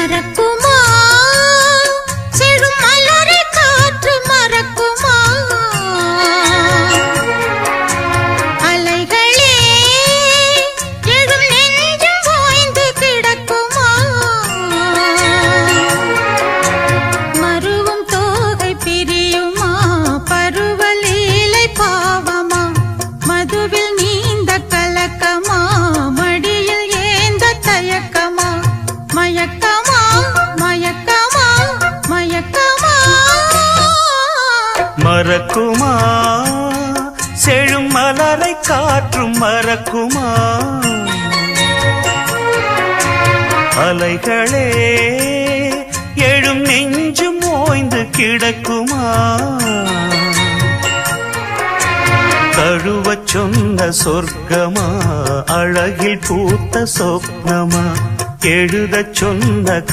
மறக்குமா செழும் மலரை காற்று மறக்குமா அலைகளே எழும் நெஞ்சம் ஓய்ந்து கிடக்குமா மருவும் தோகை பிரியுமா பருவலீலை பாவமா மதுவில் நீந்த கலக்கமா மடியில் ஏந்த தயக்கமா மயக்கமா மயக்கமா மயக்கமா மறக்குமா செழும் மலரை காற்றும் மறக்குமா அலைகளே எழும் நெஞ்சும் ஓய்ந்து கிடக்குமா தழுவச் சொன்ன சொர்க்கமா அழகில் பூத்த சொப்னமா எழுதச் சொன்ன